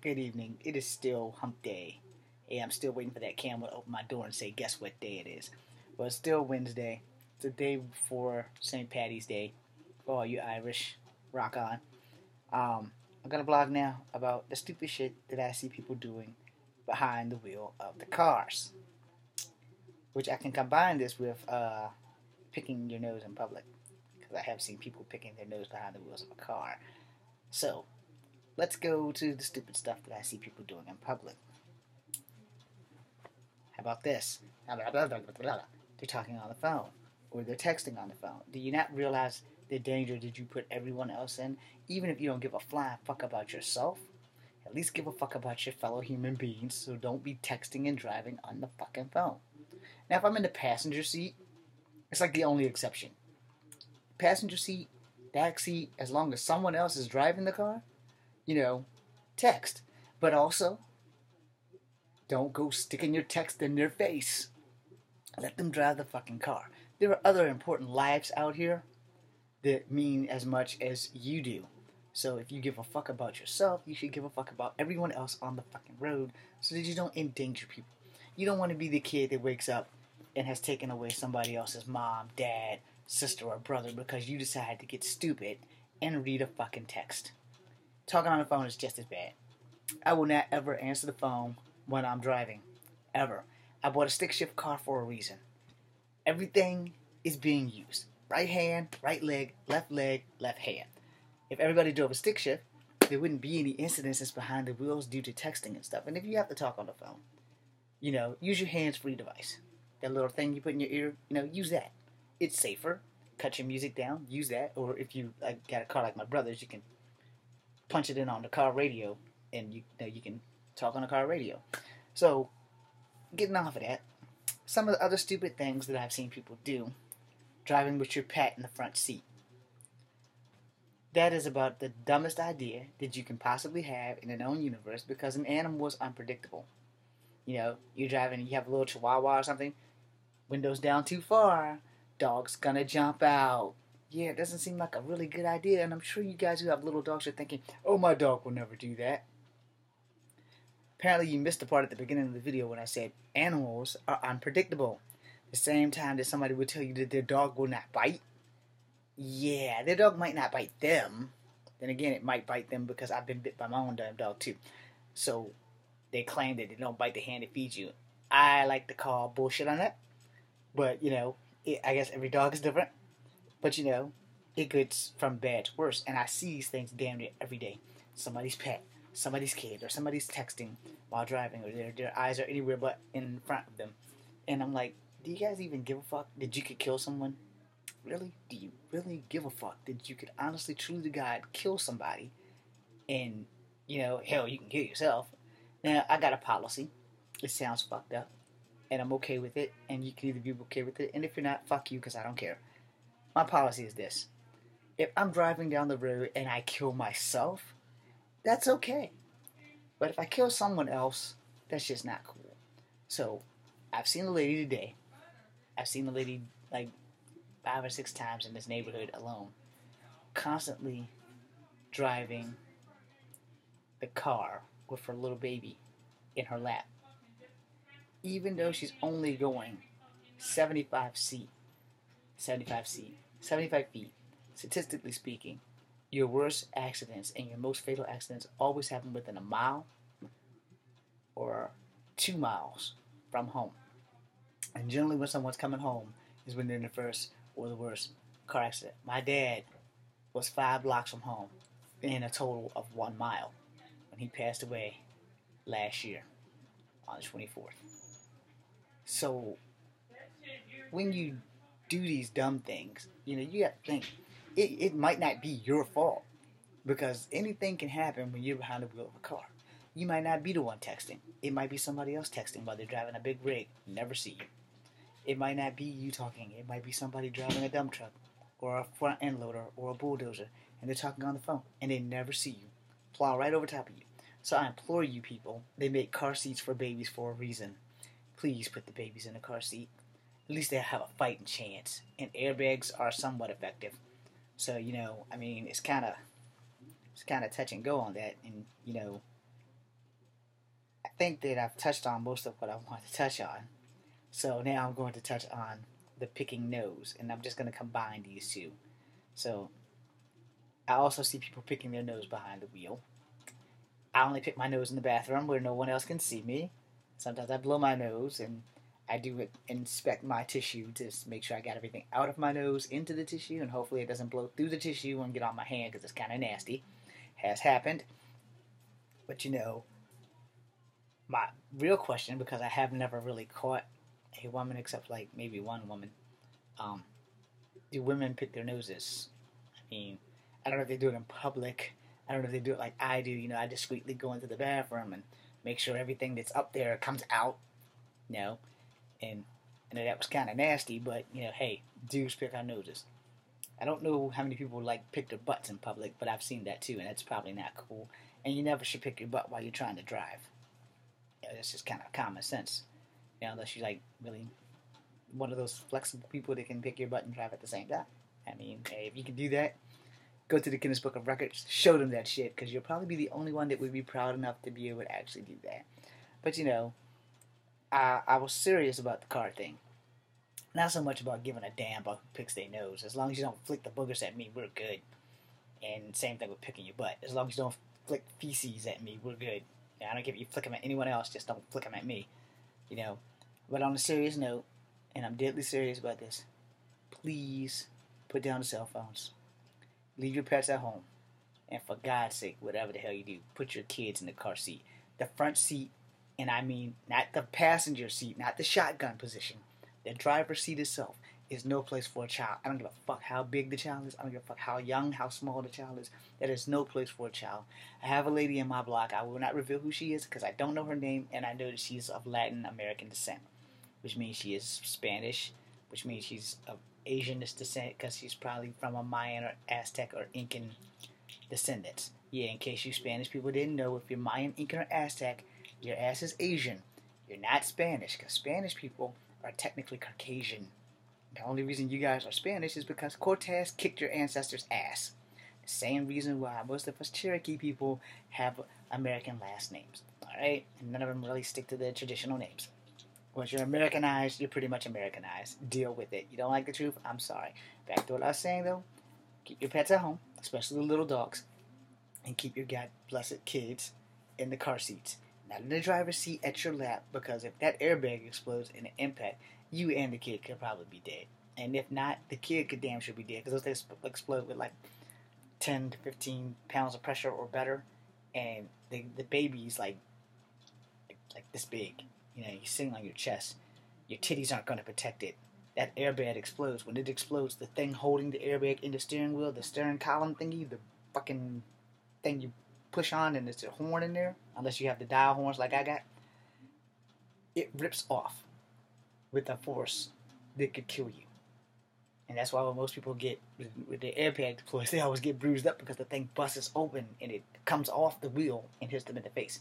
Good evening. It is still hump day. Hey, I'm still waiting for that camel to open my door and say, guess what day it is? Well, it's still Wednesday. It's the day before St. Patty's Day. For all you Irish, rock on. I'm going to vlog now about the stupid shit that I see people doing behind the wheel of the cars. Which I can combine this with picking your nose in public. Because I have seen people picking their nose behind the wheels of a car. So, let's go to the stupid stuff that I see people doing in public. How about this? They're talking on the phone. Or they're texting on the phone. Do you not realize the danger that you put everyone else in? Even if you don't give a flying fuck about yourself, at least give a fuck about your fellow human beings, so don't be texting and driving on the fucking phone. Now, if I'm in the passenger seat, it's like the only exception. Passenger seat, back seat, as long as someone else is driving the car, text. But also, don't go sticking your text in their face. Let them drive the fucking car. There are other important lives out here that mean as much as you do. So if you give a fuck about yourself, you should give a fuck about everyone else on the fucking road so that you don't endanger people. You don't want to be the kid that wakes up and has taken away somebody else's mom, dad, sister, or brother because you decided to get stupid and read a fucking text. Talking on the phone is just as bad. I will not ever answer the phone when I'm driving. Ever. I bought a stick shift car for a reason. Everything is being used. Right hand, right leg, left hand. If everybody drove a stick shift, there wouldn't be any incidences behind the wheels due to texting and stuff. And if you have to talk on the phone, use your hands-free device. That little thing you put in your ear, use that. It's safer. Cut your music down, use that. Or if you got a car like my brother's, you can punch it in on the car radio, and you can talk on the car radio. So, getting off of that, some of the other stupid things that I've seen people do, driving with your pet in the front seat. That is about the dumbest idea that you can possibly have in a known universe because an animal is unpredictable. You're driving and you have a little chihuahua or something, windows down too far, dog's gonna jump out. Yeah, it doesn't seem like a really good idea, and I'm sure you guys who have little dogs are thinking, oh, my dog will never do that. Apparently you missed the part at the beginning of the video when I said animals are unpredictable. The same time that somebody would tell you that their dog will not bite. Yeah, their dog might not bite them. Then again, it might bite them because I've been bit by my own damn dog too. So they claim that they don't bite the hand that feeds you. I like to call bullshit on that. But, I guess every dog is different. But, it gets from bad to worse. And I see these things damn near every day. Somebody's pet, somebody's kid, or somebody's texting while driving, or their eyes are anywhere but in front of them. And I'm like, do you guys even give a fuck that you could kill someone? Really? Do you really give a fuck that you could honestly, truly to God, kill somebody? And, hell, you can kill yourself. Now, I got a policy. It sounds fucked up. And I'm okay with it. And you can either be okay with it. And if you're not, fuck you, because I don't care. My policy is this. If I'm driving down the road and I kill myself, that's okay. But if I kill someone else, that's just not cool. So, I've seen a lady today. I've seen a lady, 5 or 6 times in this neighborhood alone, constantly driving the car with her little baby in her lap. Even though she's only going 75 feet, statistically speaking, your worst accidents and your most fatal accidents always happen within a mile or 2 miles from home. And generally when someone's coming home is when they're in the first or the worst car accident. My dad was 5 blocks from home in a total of 1 mile when he passed away last year on the 24th. So, when you do these dumb things, you have to think, it might not be your fault. Because anything can happen when you're behind the wheel of a car. You might not be the one texting. It might be somebody else texting while they're driving a big rig, never see you. It might not be you talking. It might be somebody driving a dump truck or a front end loader or a bulldozer, and they're talking on the phone, and they never see you. Plow right over top of you. So I implore you people, they make car seats for babies for a reason. Please put the babies in the car seat. At least they'll have a fighting chance. And airbags are somewhat effective. So, it's kind of touch and go on that. And, think that I've touched on most of what I want to touch on. So now I'm going to touch on the picking nose, and I'm just going to combine these two. So I also see people picking their nose behind the wheel. I only pick my nose in the bathroom where no one else can see me. Sometimes I blow my nose, and I do inspect my tissue to make sure I got everything out of my nose into the tissue, and hopefully it doesn't blow through the tissue and get on my hand because it's kind of nasty. Has happened. But my real question, because I have never really caught a woman except like maybe one woman, um, do women pick their noses? I mean, I don't know if they do it in public. I don't know if they do it like I do. I discreetly go into the bathroom and make sure everything that's up there comes out. You know, and I know that was kind of nasty, but hey, dudes pick our noses. I don't know how many people like pick their butts in public, but I've seen that too, and that's probably not cool. And you never should pick your butt while you're trying to drive. That's just kind of common sense. Unless you're like really one of those flexible people that can pick your butt and drive at the same time. I mean, hey, if you can do that, go to the Guinness Book of Records, show them that shit, because you'll probably be the only one that would be proud enough to be able to actually do that. But I was serious about the car thing. Not so much about giving a damn about who picks their nose. As long as you don't flick the boogers at me, we're good. And same thing with picking your butt. As long as you don't flick feces at me, we're good. I don't care if you flick them at anyone else, just don't flick them at me. But on a serious note, and I'm deadly serious about this, please put down the cell phones. Leave your pets at home. And for God's sake, whatever the hell you do, put your kids in the car seat. The front seat, and I mean not the passenger seat, not the shotgun position. The driver's seat itself is no place for a child. I don't give a fuck how big the child is. I don't give a fuck how young, how small the child is. That is no place for a child. I have a lady in my block. I will not reveal who she is because I don't know her name, and I know that she's of Latin American descent, which means she is Spanish, which means she's of Asianist descent because she's probably from a Mayan or Aztec or Incan descendants. Yeah, in case you Spanish people didn't know, if you're Mayan, Incan, or Aztec, your ass is Asian. You're not Spanish, because Spanish people are technically Caucasian. The only reason you guys are Spanish is because Cortez kicked your ancestors' ass. The same reason why most of us Cherokee people have American last names. Alright? And none of them really stick to their traditional names. Once you're Americanized, you're pretty much Americanized. Deal with it. You don't like the truth? I'm sorry. Back to what I was saying though. Keep your pets at home, especially the little dogs. And keep your God blessed kids in the car seats. Not in the driver's seat at your lap, because if that airbag explodes in an impact, you and the kid could probably be dead. And if not, the kid could damn sure be dead, because those things explode with like 10 to 15 pounds of pressure or better, and the baby's like this big. You're sitting on your chest. Your titties aren't going to protect it. That airbag explodes. When it explodes, the thing holding the airbag in the steering wheel, the steering column thingy, the fucking thing you push on and there's a horn in there, unless you have the dial horns like I got, it rips off with a force that could kill you. And that's why when most people get with the airbag deployed, they always get bruised up, because the thing busts open and it comes off the wheel and hits them in the face.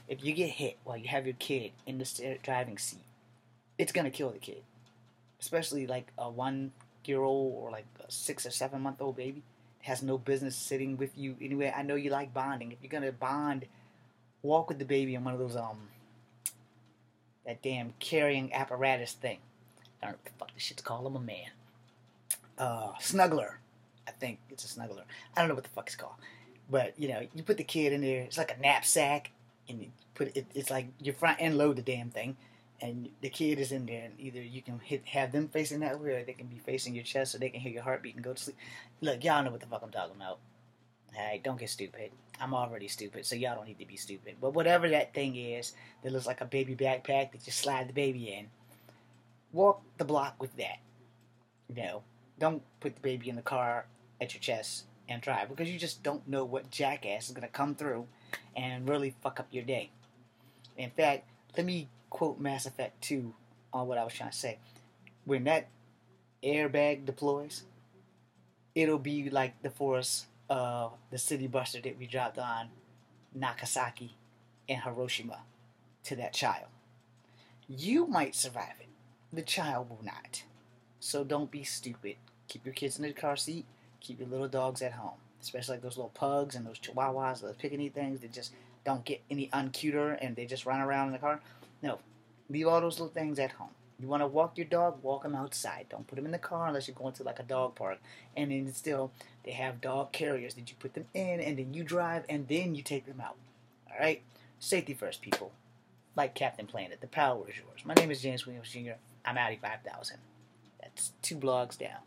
If you get hit while you have your kid in the driving seat, it's gonna kill the kid. Especially like a 1-year-old or like a 6 or 7 month old baby. Has no business sitting with you anyway. I know you like bonding. If you're gonna bond, walk with the baby in one of those that damn carrying apparatus thing. I don't know what the fuck this shit's called. I'm a man. Snuggler. I think it's a snuggler. I don't know what the fuck it's called. But you put the kid in there. It's like a knapsack, and you put it. It's like you front end load the damn thing, and the kid is in there. And either you can have them facing that way, or they can be facing your chest, so they can hear your heartbeat and go to sleep. Look, y'all know what the fuck I'm talking about. Alright, don't get stupid. I'm already stupid, so y'all don't need to be stupid. But whatever that thing is that looks like a baby backpack that you slide the baby in, walk the block with that. Don't put the baby in the car at your chest and drive, because you just don't know what jackass is going to come through and really fuck up your day. In fact, let me quote Mass Effect 2 on what I was trying to say. When that airbag deploys, it'll be like the force of the city buster that we dropped on Nagasaki and Hiroshima to that child. You might survive it. The child will not. So don't be stupid. Keep your kids in the car seat. Keep your little dogs at home. especially like those little pugs and those chihuahuas, those pick-and-eat things that just don't get any uncuter and they just run around in the car. No, leave all those little things at home. You want to walk your dog, walk them outside. Don't put them in the car unless you're going to like a dog park. And then still, they have dog carriers that you put them in, and then you drive, and then you take them out. All right? Safety first, people. Like Captain Planet, the power is yours. My name is James Williams Jr. I'm Audi 5000. That's 2 blogs down.